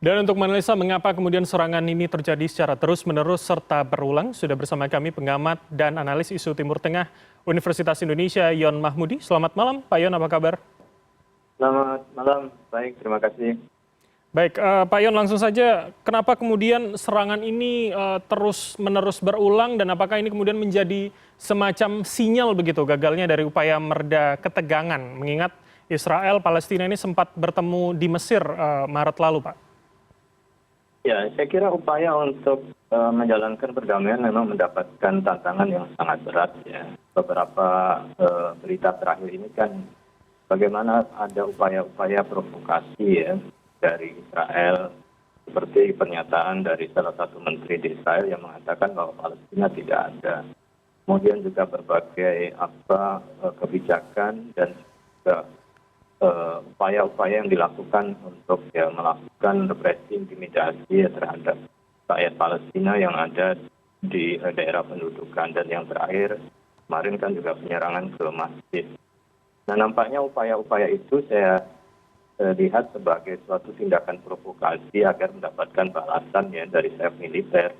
Dan untuk menganalisa mengapa kemudian serangan ini terjadi secara terus-menerus serta berulang, sudah bersama kami pengamat dan analis isu Timur Tengah Universitas Indonesia, Yon Mahmudi. Selamat malam, Pak Yon, apa kabar? Selamat malam, baik, terima kasih. Baik, Pak Yon, langsung saja, kenapa kemudian serangan ini terus-menerus berulang dan apakah ini kemudian menjadi semacam sinyal begitu gagalnya dari upaya mereda ketegangan, mengingat Israel, Palestina ini sempat bertemu di Mesir Maret lalu, Pak? Ya, saya kira upaya untuk menjalankan perdamaian memang mendapatkan tantangan yang sangat berat ya. Beberapa berita terakhir ini kan bagaimana ada upaya-upaya provokasi ya dari Israel, seperti pernyataan dari salah satu menteri di Israel yang mengatakan bahwa Palestina tidak ada. Kemudian juga berbagai kebijakan dan juga upaya-upaya yang dilakukan untuk melakukan represi intimidasi terhadap rakyat Palestina yang ada di daerah pendudukan, dan yang terakhir kemarin kan juga penyerangan ke masjid. Nah, nampaknya upaya-upaya itu saya lihat sebagai suatu tindakan provokasi agar mendapatkan balasan ya dari sayap militer,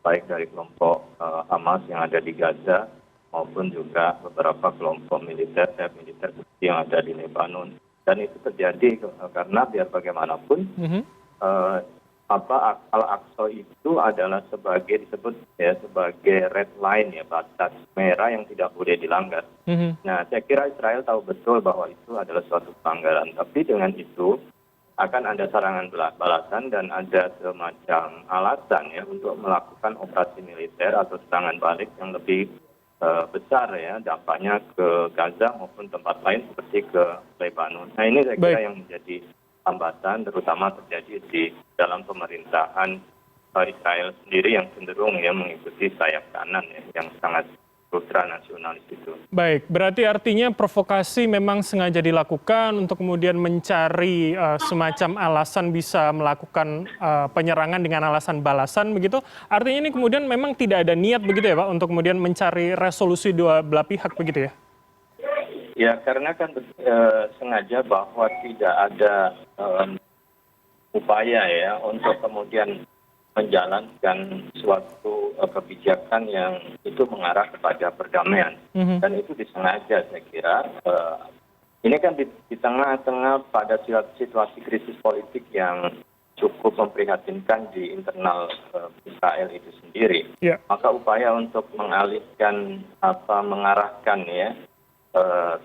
baik dari kelompok Hamas yang ada di Gaza maupun juga beberapa kelompok militer, sayap militer yang ada di Lebanon. Dan itu terjadi karena biar bagaimanapun Al-Aqsa itu adalah disebut sebagai red line ya, batas merah yang tidak boleh dilanggar. Nah, saya kira Israel tahu betul bahwa itu adalah suatu pelanggaran, tapi dengan itu akan ada serangan balasan dan ada semacam alasan ya untuk melakukan operasi militer atau serangan balik yang lebih besar ya, dampaknya ke Gaza maupun tempat lain seperti ke Lebanon. Nah, ini saya kira yang menjadi hambatan terutama terjadi di dalam pemerintahan Israel sendiri yang cenderung ya mengikuti sayap kanan ya, yang sangat ultranasionalis itu. Baik, berarti artinya provokasi memang sengaja dilakukan untuk kemudian mencari semacam alasan bisa melakukan penyerangan dengan alasan balasan begitu. Artinya ini kemudian memang tidak ada niat begitu ya Pak untuk kemudian mencari resolusi dua belah pihak begitu ya? Ya, karena kan sengaja bahwa tidak ada upaya ya untuk kemudian menjalankan suatu kebijakan yang itu mengarah kepada perdamaian. Dan itu disengaja saya kira. Ini kan di tengah-tengah pada situasi krisis politik yang cukup memprihatinkan di internal Israel itu sendiri. Maka upaya untuk mengalihkan mengarahkan ya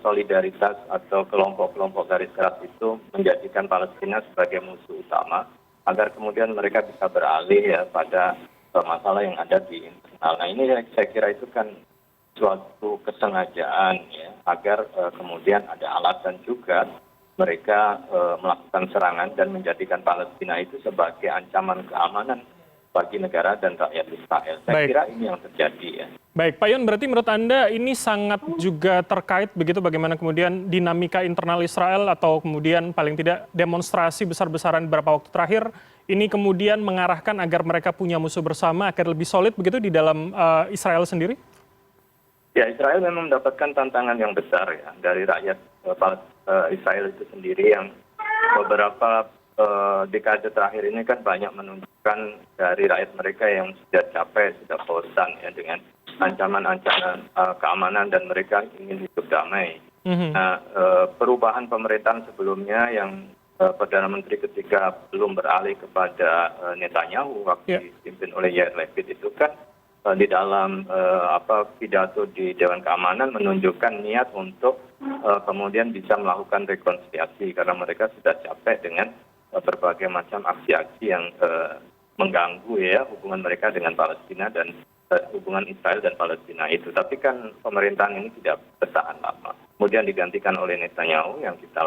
solidaritas atau kelompok-kelompok garis keras itu menjadikan Palestina sebagai musuh utama, agar kemudian mereka bisa beralih ya pada masalah yang ada di internal. Nah, ini saya kira itu kan suatu kesengajaan ya, agar kemudian ada alasan juga mereka melakukan serangan dan menjadikan Palestina itu sebagai ancaman keamanan bagi negara dan rakyat Israel. Saya kira ini yang terjadi ya. Baik, Pak Yon, berarti menurut Anda ini sangat juga terkait begitu bagaimana kemudian dinamika internal Israel atau kemudian paling tidak demonstrasi besar-besaran beberapa waktu terakhir ini kemudian mengarahkan agar mereka punya musuh bersama agar lebih solid begitu di dalam Israel sendiri? Ya, Israel memang mendapatkan tantangan yang besar ya dari rakyat Israel itu sendiri yang beberapa dekade terakhir ini kan banyak menunjukkan dari rakyat mereka yang sudah capek, sudah bosan ya dengan ancaman-ancaman keamanan dan mereka ingin hidup damai. Nah, perubahan pemerintahan sebelumnya yang Perdana Menteri ketika belum beralih kepada Netanyahu waktu dipimpin oleh Yair Lapid itu kan di dalam pidato di Dewan Keamanan menunjukkan niat untuk kemudian bisa melakukan rekonsiliasi karena mereka sudah capek dengan berbagai macam aksi-aksi yang mengganggu ya hubungan mereka dengan Palestina dan hubungan Israel dan Palestina itu. Tapi kan pemerintahan ini tidak bertahan lama. Kemudian digantikan oleh Netanyahu yang kita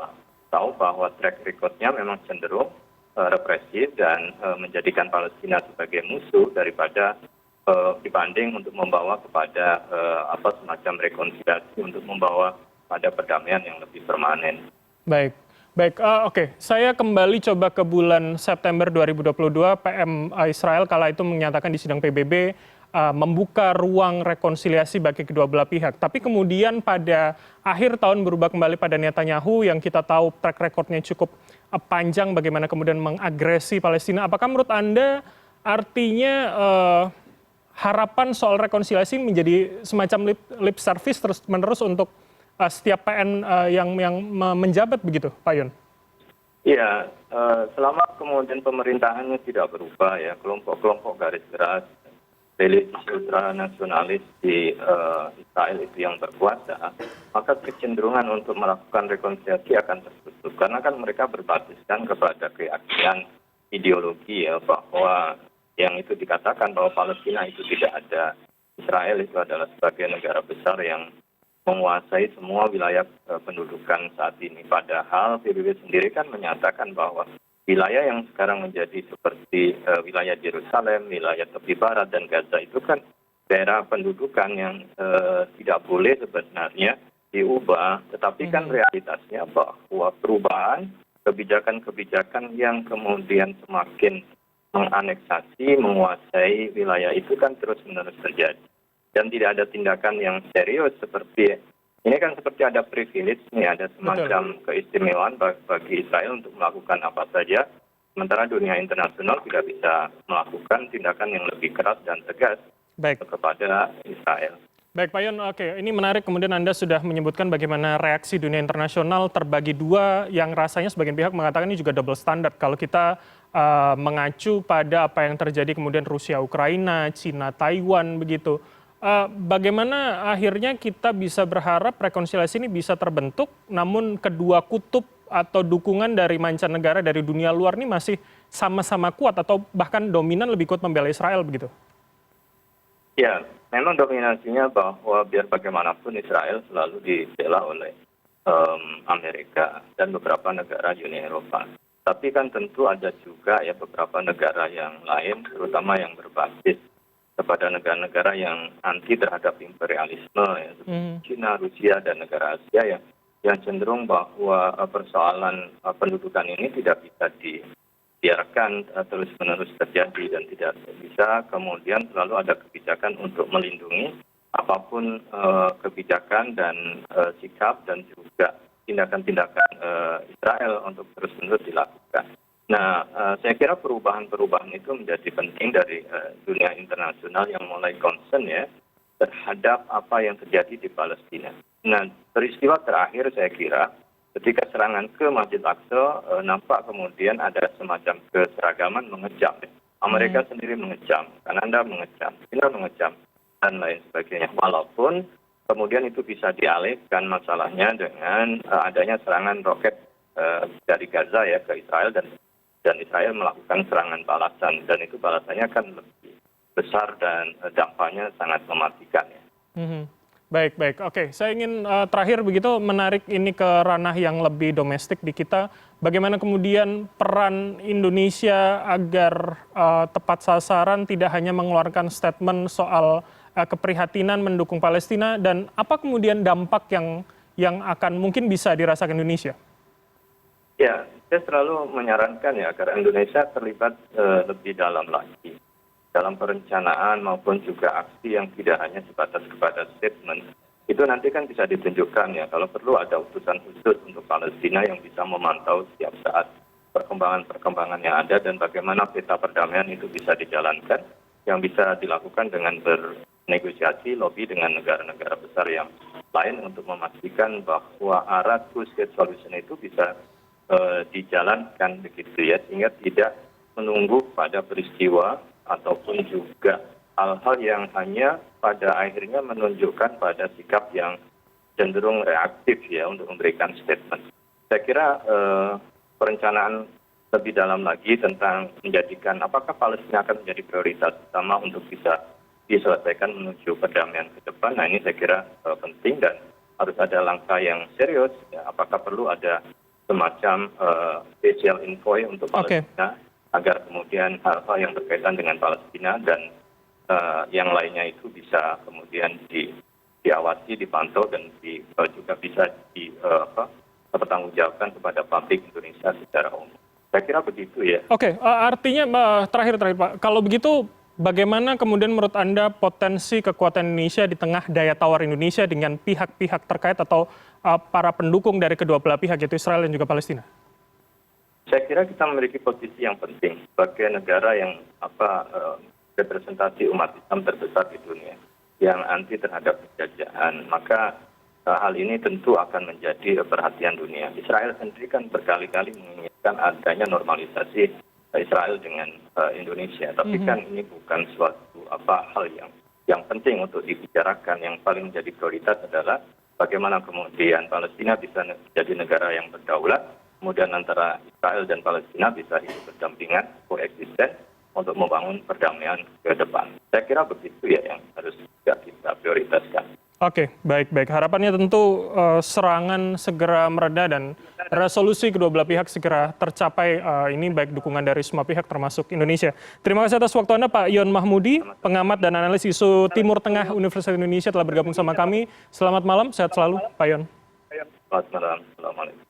tahu bahwa track record-nya memang cenderung represif dan menjadikan Palestina sebagai musuh daripada dibanding untuk membawa kepada semacam rekonsiliasi untuk membawa pada perdamaian yang lebih permanen. Baik. Oke. Saya kembali coba ke bulan September 2022, PM Israel kala itu menyatakan di sidang PBB membuka ruang rekonsiliasi bagi kedua belah pihak. Tapi kemudian pada akhir tahun berubah kembali pada Netanyahu yang kita tahu track recordnya cukup panjang bagaimana kemudian mengagresi Palestina. Apakah menurut Anda artinya harapan soal rekonsiliasi menjadi semacam lip service terus-menerus untuk setiap PN yang menjabat begitu, Pak Yon? Iya, selama kemudian pemerintahannya tidak berubah ya, kelompok-kelompok garis keras, religius ultranasionalis di Israel itu yang berkuasa, maka kecenderungan untuk melakukan rekonsiliasi akan tertutup. Karena kan mereka berbasiskan kepada keyakinan ideologi ya, bahwa yang itu dikatakan bahwa Palestina itu tidak ada, Israel itu adalah sebagai negara besar yang menguasai semua wilayah pendudukan saat ini. Padahal PBB sendiri kan menyatakan bahwa wilayah yang sekarang menjadi seperti wilayah Yerusalem, wilayah tepi barat dan Gaza itu kan daerah pendudukan yang tidak boleh sebenarnya diubah. Tetapi kan realitasnya bahwa perubahan kebijakan-kebijakan yang kemudian semakin menganeksasi, menguasai wilayah itu kan terus-menerus terjadi. Dan tidak ada tindakan yang serius seperti, ini kan seperti ada privilege, nih, ada semacam keistimewaan bagi Israel untuk melakukan apa saja, sementara dunia internasional tidak bisa melakukan tindakan yang lebih keras dan tegas kepada Israel. Baik Pak Yon, oke. Ini menarik kemudian Anda sudah menyebutkan bagaimana reaksi dunia internasional terbagi dua yang rasanya sebagian pihak mengatakan ini juga double standard. Kalau kita mengacu pada apa yang terjadi kemudian Rusia, Ukraina, Cina, Taiwan begitu. Bagaimana akhirnya kita bisa berharap rekonsiliasi ini bisa terbentuk namun kedua kutub atau dukungan dari mancanegara dari dunia luar ini masih sama-sama kuat atau bahkan dominan lebih kuat membela Israel begitu? Ya, memang dominasinya bahwa biar bagaimanapun Israel selalu dibela oleh Amerika dan beberapa negara Uni Eropa. Tapi kan tentu ada juga ya beberapa negara yang lain, terutama yang berbasis kepada negara-negara yang anti terhadap imperialisme, ya, seperti China, Rusia, dan negara Asia yang cenderung bahwa persoalan pendudukan ini tidak bisa dibiarkan terus-menerus terjadi dan tidak bisa kemudian selalu ada kebijakan untuk melindungi apapun kebijakan dan sikap dan juga tindakan-tindakan Israel untuk terus-menerus dilakukan. Nah, saya kira perubahan-perubahan itu menjadi penting dari dunia internasional yang mulai concern ya terhadap apa yang terjadi di Palestina. Nah, peristiwa terakhir saya kira ketika serangan ke Masjid Aqsa nampak kemudian ada semacam keseragaman mengecam. Amerika sendiri mengecam, Kanada mengecam, China mengecam, dan lain sebagainya. Walaupun kemudian itu bisa dialihkan masalahnya dengan adanya serangan roket dari Gaza ya ke Israel dan Israel melakukan serangan balasan dan itu balasannya kan lebih besar dan dampaknya sangat mematikan ya. Baik. Oke, saya ingin terakhir begitu menarik ini ke ranah yang lebih domestik di kita. Bagaimana kemudian peran Indonesia agar tepat sasaran tidak hanya mengeluarkan statement soal keprihatinan mendukung Palestina dan apa kemudian dampak yang akan mungkin bisa dirasakan Indonesia? Ya, saya selalu menyarankan ya agar Indonesia terlibat lebih dalam lagi dalam perencanaan maupun juga aksi yang tidak hanya sebatas kepada statement. Itu nanti kan bisa ditunjukkan ya kalau perlu ada utusan khusus untuk Palestina yang bisa memantau setiap saat perkembangan yang ada dan bagaimana peta perdamaian itu bisa dijalankan yang bisa dilakukan dengan bernegosiasi lobby dengan negara-negara besar yang lain untuk memastikan bahwa arah two-state solution itu bisa dijalankan begitu ya sehingga tidak menunggu pada peristiwa ataupun juga hal-hal yang hanya pada akhirnya menunjukkan pada sikap yang cenderung reaktif ya untuk memberikan statement. Saya kira perencanaan lebih dalam lagi tentang menjadikan apakah Palestina akan menjadi prioritas utama untuk bisa diselesaikan menuju perdamaian ke depan. Nah ini saya kira penting dan harus ada langkah yang serius. Ya. Apakah perlu ada semacam special envoy untuk Palestina agar kemudian hal-hal yang berkaitan dengan Palestina dan yang lainnya itu bisa kemudian diawasi, dipantau dan juga bisa dipertanggungjawabkan kepada publik Indonesia secara umum. Saya kira begitu ya. Oke, artinya terakhir Pak, kalau begitu Bagaimana kemudian menurut Anda potensi kekuatan Indonesia di tengah daya tawar Indonesia dengan pihak-pihak terkait atau para pendukung dari kedua belah pihak, yaitu Israel dan juga Palestina? Saya kira kita memiliki posisi yang penting sebagai negara yang representasi umat Islam terbesar di dunia yang anti terhadap penjajahan. Maka hal ini tentu akan menjadi perhatian dunia. Israel sendiri kan berkali-kali menginginkan adanya normalisasi Israel dengan Indonesia, tapi kan ini bukan suatu hal yang penting untuk dibicarakan. Yang paling menjadi prioritas adalah bagaimana kemudian Palestina bisa menjadi negara yang berdaulat, kemudian antara Israel dan Palestina bisa hidup berdampingan, koeksisten untuk membangun perdamaian ke depan. Saya kira begitu ya yang harus juga kita prioritaskan. Oke, baik. Harapannya tentu serangan segera mereda dan resolusi kedua belah pihak segera tercapai, ini baik dukungan dari semua pihak termasuk Indonesia. Terima kasih atas waktu Anda Pak Yon Mahmudi, pengamat dan analis isu Timur Tengah Universitas Indonesia telah bergabung sama kami. Selamat malam, sehat selalu Pak Yon. Selamat malam. Assalamualaikum.